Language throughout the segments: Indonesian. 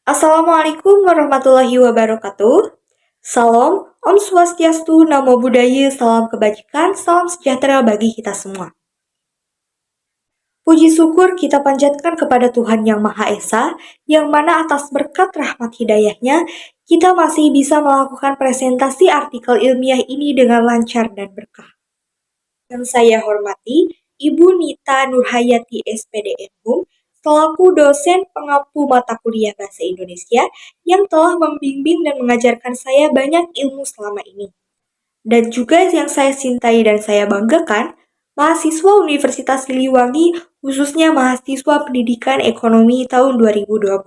Assalamualaikum warahmatullahi wabarakatuh. Salam, Om Swastiastu, Namo Buddhaya, salam kebajikan, salam sejahtera bagi kita semua. Puji syukur kita panjatkan kepada Tuhan Yang Maha Esa, yang mana atas berkat rahmat hidayahnya, kita masih bisa melakukan presentasi artikel ilmiah ini dengan lancar dan berkah. Yang saya hormati, Ibu Nita Nurhayati SPD MHUM, selaku dosen pengampu mata kuliah Bahasa Indonesia yang telah membimbing dan mengajarkan saya banyak ilmu selama ini. Dan juga yang saya cintai dan saya banggakan, mahasiswa Universitas Siliwangi, khususnya mahasiswa Pendidikan Ekonomi tahun 2022.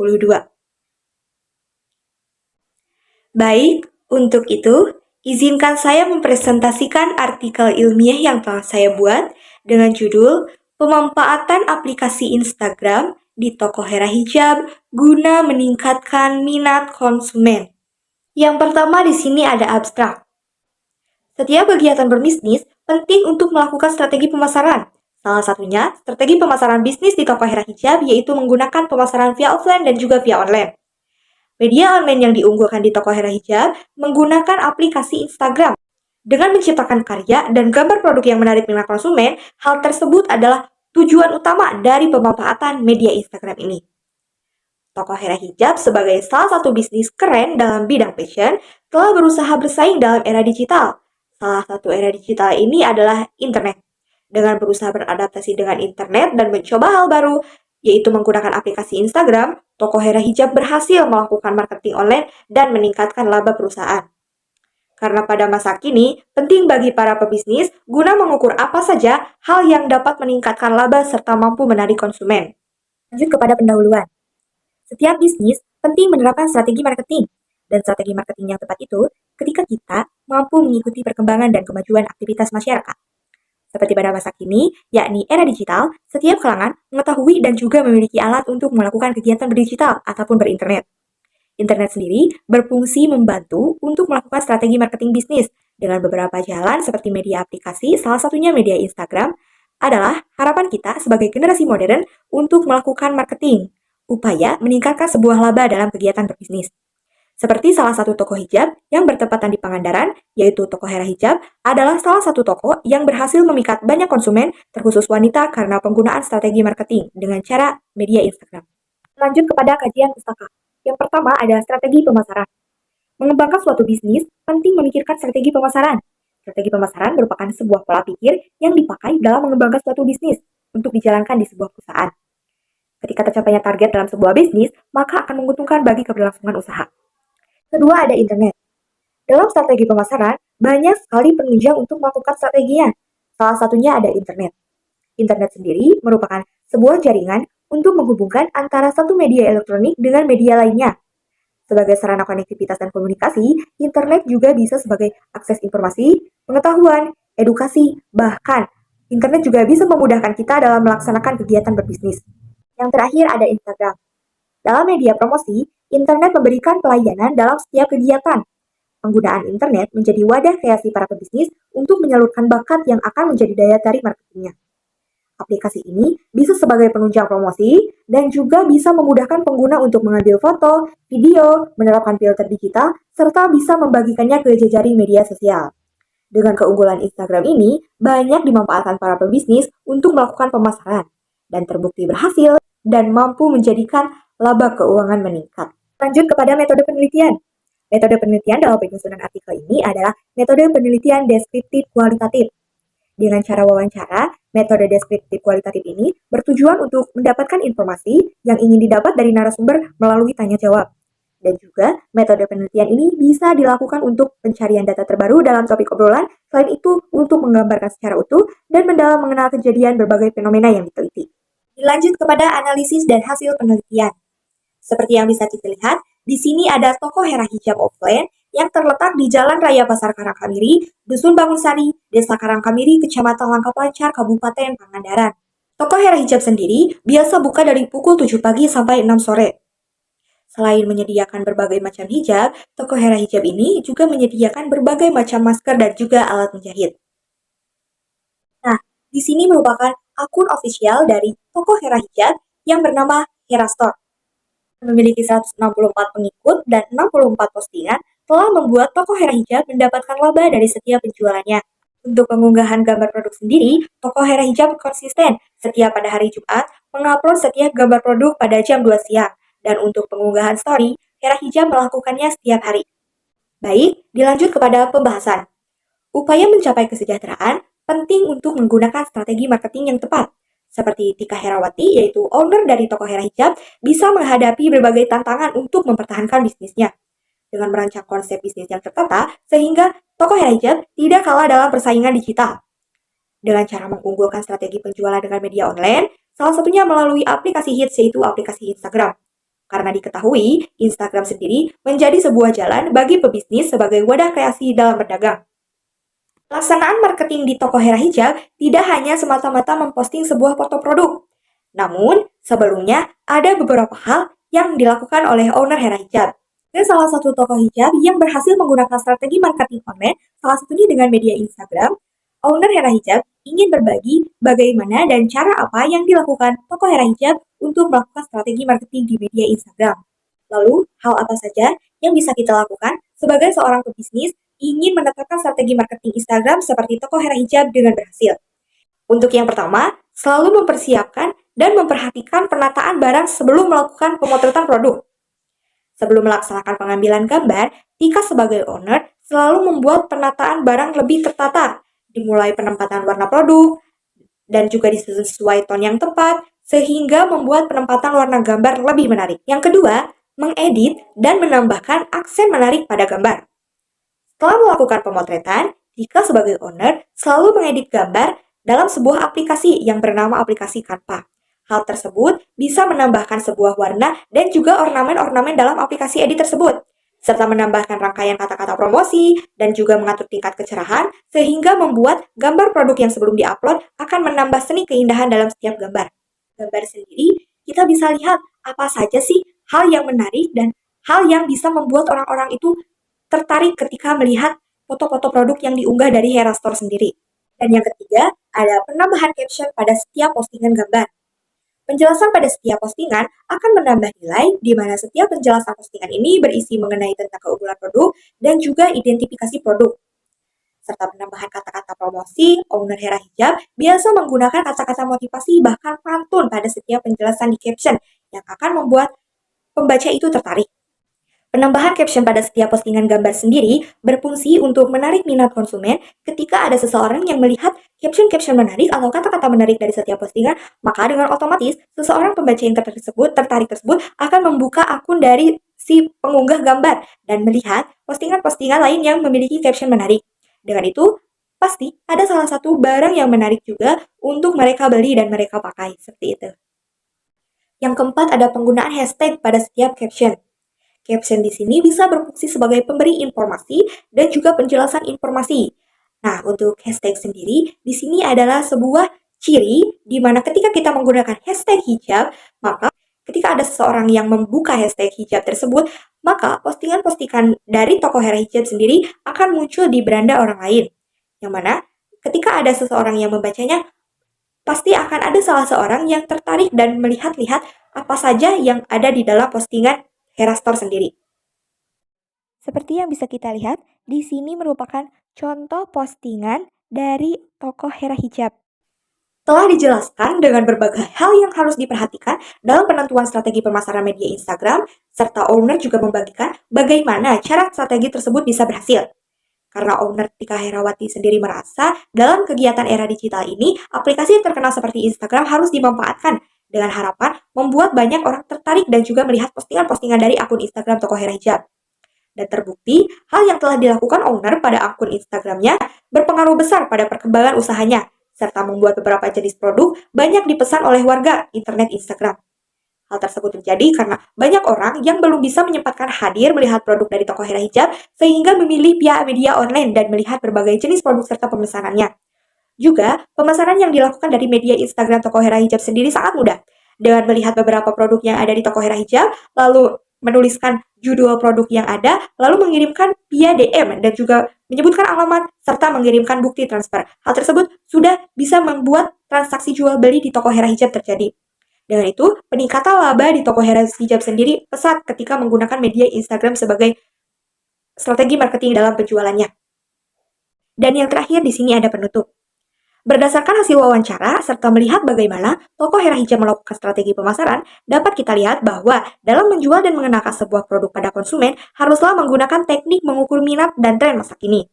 Baik, untuk itu, izinkan saya mempresentasikan artikel ilmiah yang telah saya buat dengan judul Pemanfaatan Aplikasi Instagram di Toko Hera Hijab guna meningkatkan minat konsumen. Yang pertama di sini ada abstrak. Setiap kegiatan berbisnis penting untuk melakukan strategi pemasaran. Salah satunya, strategi pemasaran bisnis di Toko Hera Hijab yaitu menggunakan pemasaran via offline dan juga via online. Media online yang diunggulkan di Toko Hera Hijab menggunakan aplikasi Instagram. Dengan menciptakan karya dan gambar produk yang menarik minat konsumen, hal tersebut adalah tujuan utama dari pemanfaatan media Instagram ini. Toko Hera Hijab sebagai salah satu bisnis keren dalam bidang fashion telah berusaha bersaing dalam era digital. Salah satu era digital ini adalah internet. Dengan berusaha beradaptasi dengan internet dan mencoba hal baru, yaitu menggunakan aplikasi Instagram, Toko Hera Hijab berhasil melakukan marketing online dan meningkatkan laba perusahaan. Karena pada masa kini, penting bagi para pebisnis guna mengukur apa saja hal yang dapat meningkatkan laba serta mampu menarik konsumen. Lanjut kepada pendahuluan. Setiap bisnis penting menerapkan strategi marketing. Dan strategi marketing yang tepat itu ketika kita mampu mengikuti perkembangan dan kemajuan aktivitas masyarakat. Seperti pada masa kini, yakni era digital, setiap kalangan mengetahui dan juga memiliki alat untuk melakukan kegiatan berdigital ataupun berinternet. Internet sendiri berfungsi membantu untuk melakukan strategi marketing bisnis dengan beberapa jalan seperti media aplikasi, salah satunya media Instagram, adalah harapan kita sebagai generasi modern untuk melakukan marketing, upaya meningkatkan sebuah laba dalam kegiatan berbisnis. Seperti salah satu toko hijab yang bertepatan di Pangandaran, yaitu Toko Hera Hijab, adalah salah satu toko yang berhasil memikat banyak konsumen, terkhusus wanita karena penggunaan strategi marketing dengan cara media Instagram. Lanjut kepada kajian pustaka. Yang pertama adalah strategi pemasaran. Mengembangkan suatu bisnis, penting memikirkan strategi pemasaran. Strategi pemasaran merupakan sebuah pola pikir yang dipakai dalam mengembangkan suatu bisnis untuk dijalankan di sebuah perusahaan. Ketika tercapainya target dalam sebuah bisnis, maka akan menguntungkan bagi keberlangsungan usaha. Kedua ada internet. Dalam strategi pemasaran, banyak sekali penunjang untuk melakukan strateginya. Salah satunya ada internet. Internet sendiri merupakan sebuah jaringan untuk menghubungkan antara satu media elektronik dengan media lainnya. Sebagai sarana konektivitas dan komunikasi, internet juga bisa sebagai akses informasi, pengetahuan, edukasi, bahkan internet juga bisa memudahkan kita dalam melaksanakan kegiatan berbisnis. Yang terakhir ada Instagram. Dalam media promosi, internet memberikan pelayanan dalam setiap kegiatan. Penggunaan internet menjadi wadah kreasi para pebisnis untuk menyalurkan bakat yang akan menjadi daya tarik marketingnya. Aplikasi ini bisa sebagai penunjang promosi dan juga bisa memudahkan pengguna untuk mengambil foto, video, menerapkan filter digital, serta bisa membagikannya ke jejaring media sosial. Dengan keunggulan Instagram ini, banyak dimanfaatkan para pebisnis untuk melakukan pemasaran dan terbukti berhasil dan mampu menjadikan laba keuangan meningkat. Lanjut kepada metode penelitian. Metode penelitian dalam penyusunan artikel ini adalah metode penelitian deskriptif kualitatif. Dengan cara wawancara, metode deskriptif kualitatif ini bertujuan untuk mendapatkan informasi yang ingin didapat dari narasumber melalui tanya jawab. Dan juga, metode penelitian ini bisa dilakukan untuk pencarian data terbaru dalam topik obrolan, selain itu untuk menggambarkan secara utuh dan mendalam mengenal kejadian berbagai fenomena yang diteliti. Dilanjut kepada analisis dan hasil penelitian. Seperti yang bisa kita lihat, di sini ada Toko Hera Hijab offline yang terletak di Jalan Raya Pasar Karangkamiri, Dusun Bangunsari, Desa Karangkamiri, Kecamatan Langkap Lancar, Kabupaten Pangandaran. Toko Hera Hijab sendiri biasa buka dari pukul 7 pagi sampai 6 sore. Selain menyediakan berbagai macam hijab, Toko Hera Hijab ini juga menyediakan berbagai macam masker dan juga alat menjahit. Nah, di sini merupakan akun official dari Toko Hera Hijab yang bernama Hera Store. Memiliki 164 pengikut dan 64 postingan, telah membuat toko Hera Hijab mendapatkan laba dari setiap penjualannya. Untuk pengunggahan gambar produk sendiri, toko Hera Hijab konsisten setiap pada hari Jumat mengupload setiap gambar produk pada jam 2 siang. Dan untuk pengunggahan story, Hera Hijab melakukannya setiap hari. Baik, dilanjut kepada pembahasan. Upaya mencapai kesejahteraan penting untuk menggunakan strategi marketing yang tepat. Seperti Tika Herawati, yaitu owner dari toko Hera Hijab, bisa menghadapi berbagai tantangan untuk mempertahankan bisnisnya. Dengan merancang konsep bisnis yang tertata, sehingga toko Hera Hijab tidak kalah dalam persaingan digital. Dengan cara mengunggulkan strategi penjualan dengan media online, salah satunya melalui aplikasi hits yaitu aplikasi Instagram. Karena diketahui, Instagram sendiri menjadi sebuah jalan bagi pebisnis sebagai wadah kreasi dalam berdagang. Pelaksanaan marketing di toko Hera Hijab tidak hanya semata-mata memposting sebuah foto produk. Namun, sebelumnya ada beberapa hal yang dilakukan oleh owner Hera Hijab. Dan salah satu toko hijab yang berhasil menggunakan strategi marketing online, salah satunya dengan media Instagram, owner Hera Hijab ingin berbagi bagaimana dan cara apa yang dilakukan toko Hera Hijab untuk melakukan strategi marketing di media Instagram. Lalu, hal apa saja yang bisa kita lakukan sebagai seorang pebisnis ingin menetapkan strategi marketing Instagram seperti toko Hera Hijab dengan berhasil? Untuk yang pertama, selalu mempersiapkan dan memperhatikan penataan barang sebelum melakukan pemotretan produk. Sebelum melaksanakan pengambilan gambar, Tika sebagai owner selalu membuat penataan barang lebih tertata, dimulai penempatan warna produk, dan juga disesuai tone yang tepat, sehingga membuat penempatan warna gambar lebih menarik. Yang kedua, mengedit dan menambahkan aksen menarik pada gambar. Setelah melakukan pemotretan, Tika sebagai owner selalu mengedit gambar dalam sebuah aplikasi yang bernama aplikasi Canva. Hal tersebut bisa menambahkan sebuah warna dan juga ornamen-ornamen dalam aplikasi edit tersebut, serta menambahkan rangkaian kata-kata promosi dan juga mengatur tingkat kecerahan sehingga membuat gambar produk yang sebelum diupload akan menambah seni keindahan dalam setiap gambar. Gambar sendiri, kita bisa lihat apa saja sih hal yang menarik dan hal yang bisa membuat orang-orang itu tertarik ketika melihat foto-foto produk yang diunggah dari Hera Store sendiri. Dan yang ketiga, ada penambahan caption pada setiap postingan gambar. Penjelasan pada setiap postingan akan menambah nilai di mana setiap penjelasan postingan ini berisi mengenai tentang keunggulan produk dan juga identifikasi produk. Serta penambahan kata-kata promosi, owner Hera Hijab biasa menggunakan kata-kata motivasi bahkan pantun pada setiap penjelasan di caption yang akan membuat pembaca itu tertarik. Penambahan caption pada setiap postingan gambar sendiri berfungsi untuk menarik minat konsumen. Ketika ada seseorang yang melihat caption-caption menarik atau kata-kata menarik dari setiap postingan, maka dengan otomatis seseorang pembaca yang tertarik tersebut akan membuka akun dari si pengunggah gambar dan melihat postingan-postingan lain yang memiliki caption menarik. Dengan itu, pasti ada salah satu barang yang menarik juga untuk mereka beli dan mereka pakai, seperti itu. Yang keempat, ada penggunaan hashtag pada setiap caption. Caption di sini bisa berfungsi sebagai pemberi informasi dan juga penjelasan informasi. Nah, untuk hashtag sendiri, di sini adalah sebuah ciri di mana ketika kita menggunakan hashtag hijab, maka ketika ada seseorang yang membuka hashtag hijab tersebut, maka postingan-postingan dari toko Hera Hijab sendiri akan muncul di beranda orang lain. Yang mana ketika ada seseorang yang membacanya, pasti akan ada salah seorang yang tertarik dan melihat-lihat apa saja yang ada di dalam postingan Hera Store sendiri. Seperti yang bisa kita lihat, di sini merupakan contoh postingan dari toko Hera Hijab. Telah dijelaskan dengan berbagai hal yang harus diperhatikan dalam penentuan strategi pemasaran media Instagram, serta owner juga membagikan bagaimana cara strategi tersebut bisa berhasil. Karena owner Tika Herawati sendiri merasa dalam kegiatan era digital ini, aplikasi yang terkenal seperti Instagram harus dimanfaatkan dengan harapan membuat banyak orang tertarik dan juga melihat postingan-postingan dari akun Instagram toko Hera Hijab. Dan terbukti, hal yang telah dilakukan owner pada akun Instagramnya berpengaruh besar pada perkembangan usahanya, serta membuat beberapa jenis produk banyak dipesan oleh warga internet Instagram. Hal tersebut terjadi karena banyak orang yang belum bisa menyempatkan hadir melihat produk dari toko Hera Hijab sehingga memilih via media online dan melihat berbagai jenis produk serta pemesanannya. Juga, pemesanan yang dilakukan dari media Instagram toko Hera Hijab sendiri sangat mudah. Dengan melihat beberapa produk yang ada di toko Hera Hijab, lalu menuliskan judul produk yang ada, lalu mengirimkan via DM dan juga menyebutkan alamat serta mengirimkan bukti transfer. Hal tersebut sudah bisa membuat transaksi jual beli di toko Hera Hijab terjadi. Dengan itu, peningkatan laba di toko Heras Hijab sendiri pesat ketika menggunakan media Instagram sebagai strategi marketing dalam penjualannya. Dan yang terakhir di sini ada penutup. Berdasarkan hasil wawancara serta melihat bagaimana toko Hera Hijab melakukan strategi pemasaran, dapat kita lihat bahwa dalam menjual dan mengenalkan sebuah produk pada konsumen haruslah menggunakan teknik mengukur minat dan tren masa kini.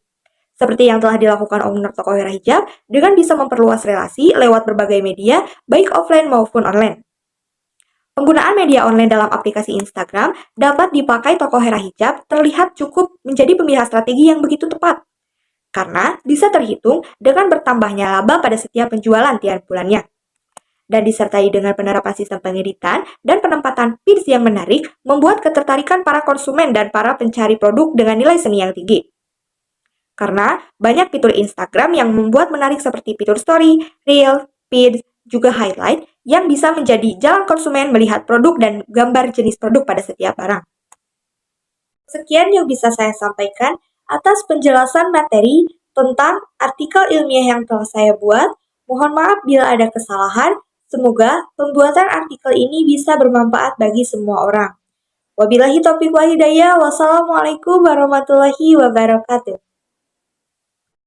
Seperti yang telah dilakukan owner toko Hera Hijab dengan bisa memperluas relasi lewat berbagai media, baik offline maupun online. Penggunaan media online dalam aplikasi Instagram dapat dipakai toko Hera Hijab terlihat cukup menjadi pemilihan strategi yang begitu tepat. Karena bisa terhitung dengan bertambahnya laba pada setiap penjualan tiap bulannya. Dan disertai dengan penerapan sistem pengeditan dan penempatan feeds yang menarik, membuat ketertarikan para konsumen dan para pencari produk dengan nilai seni yang tinggi. Karena banyak fitur Instagram yang membuat menarik seperti fitur story, reel, feed, juga highlight yang bisa menjadi jalan konsumen melihat produk dan gambar jenis produk pada setiap barang. Sekian yang bisa saya sampaikan atas penjelasan materi tentang artikel ilmiah yang telah saya buat. Mohon maaf bila ada kesalahan. Semoga pembuatan artikel ini bisa bermanfaat bagi semua orang. Wabillahi taufiq wal hidayah. Wassalamualaikum warahmatullahi wabarakatuh.